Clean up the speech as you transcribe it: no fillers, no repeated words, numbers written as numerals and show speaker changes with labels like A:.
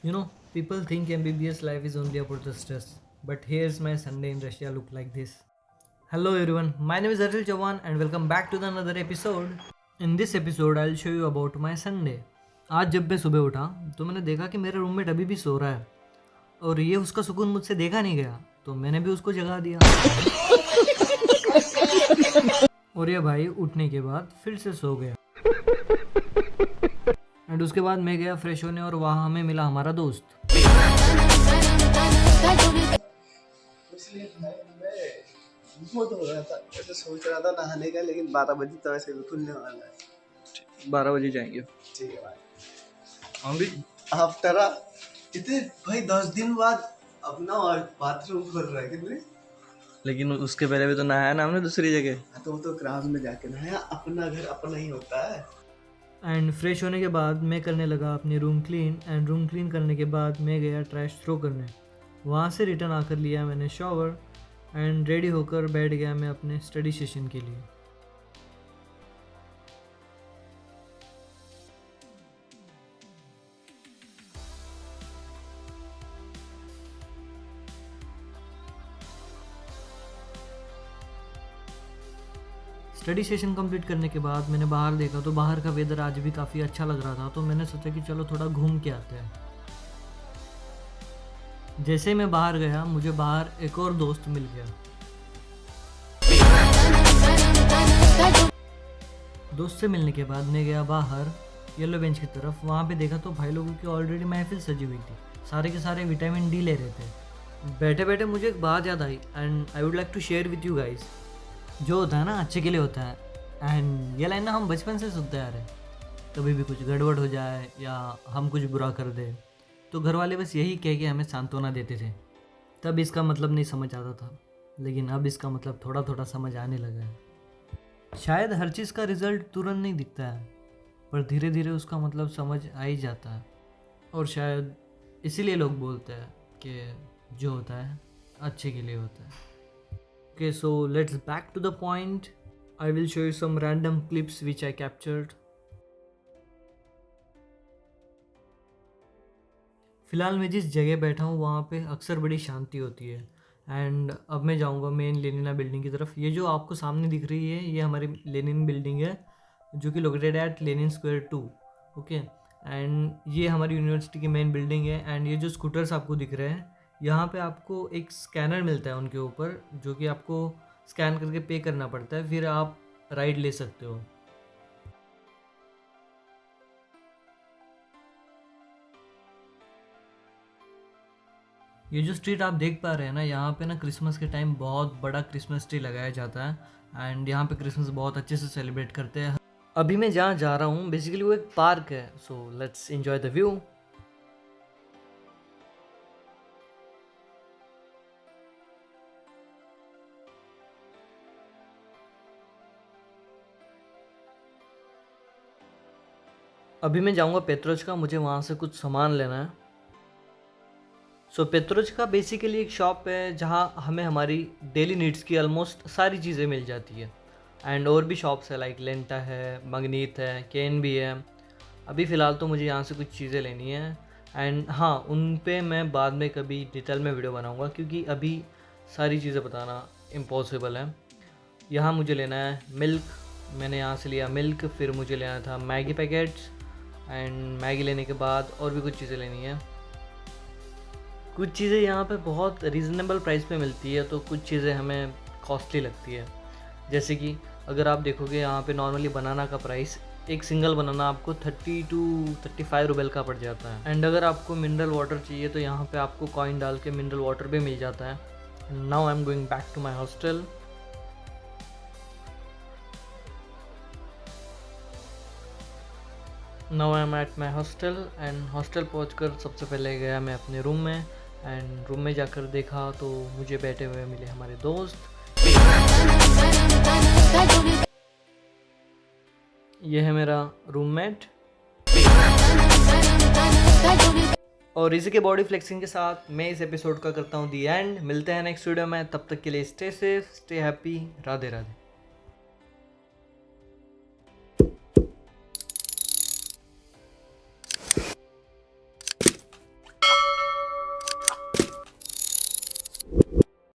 A: You know, people think MBBS life is only about the stress, but here's my Sunday in Russia look like this. Hello everyone, my name is Arjul Chavan and welcome back to the another episode. In this episode, I'll show you about my Sunday. आज जब मैं सुबह उठा तो मैंने देखा कि मेरा रूममेट अभी भी सो रहा है और ये उसका सुकून मुझसे देखा नहीं गया, तो मैंने भी उसको जगा दिया। और ये भाई उठने के बाद फिर से सो गया। एंड उसके बाद मैं गया फ्रेश होने और वहाँ हमें मिला हमारा दोस्त।
B: इसलिए मैं बहुत हो रहा था, ऐसे सोच रहा था नहाने का, लेकिन 12 बजे तो ऐसे भी खुलने वाला है।
A: 12 बजे जाएंगे।
B: ठीक है भाई।
A: हम भी
B: आफ्टर कितने भाई 10 दिन बाद अपना बाथरूम खोल रहा है कितने।
A: लेकिन उसके पहले भी तो नहाया ना हमने दूसरी जगह।
B: तो वो तो क्रास में जाके नहाया, अपना घर अपना ही होता है।
A: एंड फ्रेश होने के बाद मैं करने लगा अपनी room clean. And room clean करने के बाद मैं गया ट्रैश थ्रो करने। वहाँ से रिटर्न आकर लिया मैंने शॉवर एंड रेडी होकर बैठ गया मैं अपने स्टडी सेशन के लिए। स्टडी सेशन कंप्लीट करने के बाद मैंने बाहर देखा तो बाहर का वेदर आज भी काफ़ी अच्छा लग रहा था, तो मैंने सोचा कि चलो थोड़ा घूम के आते हैं। जैसे ही मैं बाहर गया मुझे बाहर एक और दोस्त मिल गया। दोस्त से मिलने के बाद मैं गया बाहर येलो बेंच की तरफ। वहाँ पे देखा तो भाई लोगों की ऑलरेडी महफिल सजी हुई थी, सारे के सारे विटामिन डी ले रहे थे। बैठे बैठे मुझे एक बात याद आई and I would like to share with you guys. जो होता है ना अच्छे के लिए होता है, एंड ये लाइन ना हम बचपन से सुनते आ रहे हैं। कभी भी कुछ गड़बड़ हो जाए या हम कुछ बुरा कर दे तो घर वाले बस यही कह के हमें सांत्वना देते थे। तब इसका मतलब नहीं समझ आता था, लेकिन अब इसका मतलब थोड़ा थोड़ा समझ आने लगा है। शायद हर चीज़ का रिजल्ट तुरंत नहीं दिखता है, पर धीरे धीरे उसका मतलब समझ आ ही जाता है। और शायद इसीलिए लोग बोलते हैं कि जो होता है अच्छे के लिए होता है। Okay, so let's back to the point. I will show you some random clips which I captured. फिलहाल मैं जिस जगह बैठा हूँ वहाँ पे अक्सर बड़ी शांति होती है। एंड अब मैं जाऊँगा मेन लेनिना बिल्डिंग की तरफ। ये जो आपको सामने दिख रही है ये हमारी लेनिन बिल्डिंग है, जो कि located at Lenin square 2। Okay, and ये हमारी यूनिवर्सिटी की मेन बिल्डिंग है। एंड ये जो स्कूटर्स आपको दिख रहे हैं, यहाँ पे आपको एक स्कैनर मिलता है उनके ऊपर, जो कि आपको स्कैन करके पे करना पड़ता है, फिर आप राइड ले सकते हो। ये जो स्ट्रीट आप देख पा रहे हैं ना, यहाँ पे ना क्रिसमस के टाइम बहुत बड़ा क्रिसमस ट्री लगाया जाता है एंड यहाँ पे क्रिसमस बहुत अच्छे से सेलिब्रेट करते हैं। अभी मैं जहाँ जा रहा हूँ बेसिकली वो एक पार्क है, so let's enjoy the view. अभी मैं जाऊँगा पेत्रोचका, मुझे वहाँ से कुछ सामान लेना है। सो पेत्रोचका बेसिकली एक शॉप है जहाँ हमें हमारी डेली नीड्स की ऑलमोस्ट सारी चीज़ें मिल जाती है। एंड और भी शॉप्स है लाइक लेंटा है, मगनीत है, केन भी है। अभी फ़िलहाल तो मुझे यहाँ से कुछ चीज़ें लेनी है। एंड हाँ, उन पे मैं बाद में कभी डिटेल में वीडियो बनाऊँगा, क्योंकि अभी सारी चीज़ें बताना इम्पॉसिबल है। यहाँ मुझे लेना है मिल्क, मैंने यहाँ से लिया मिल्क। फिर मुझे लेना था मैगी पैकेट्स, एंड मैगी लेने के बाद और भी कुछ चीज़ें लेनी है। कुछ चीज़ें यहाँ पे बहुत रीज़नेबल प्राइस पे मिलती है, तो कुछ चीज़ें हमें कॉस्टली लगती है। जैसे कि अगर आप देखोगे यहाँ पे नॉर्मली बनाना का प्राइस, एक सिंगल बनाना आपको 30 to 35 रुपये का पड़ जाता है। एंड अगर आपको मिनरल वाटर चाहिए तो यहाँ पे आपको कॉइन डाल के मिनरल वाटर भी मिल जाता है। Now I am going back to my hostel. Now I am at my hostel and hostel पहुँचकर सबसे पहले गया मैं अपने रूम में। एंड रूम में जाकर देखा तो मुझे बैठे हुए मिले हमारे दोस्त। ये है मेरा रूममेट। और इसी के बॉडी फ्लेक्सिंग के साथ मैं इस एपिसोड का करता हूँ दी एंड। मिलते हैं नेक्स्ट वीडियो में, तब तक के लिए stay safe, stay happy, Radhe Radhe.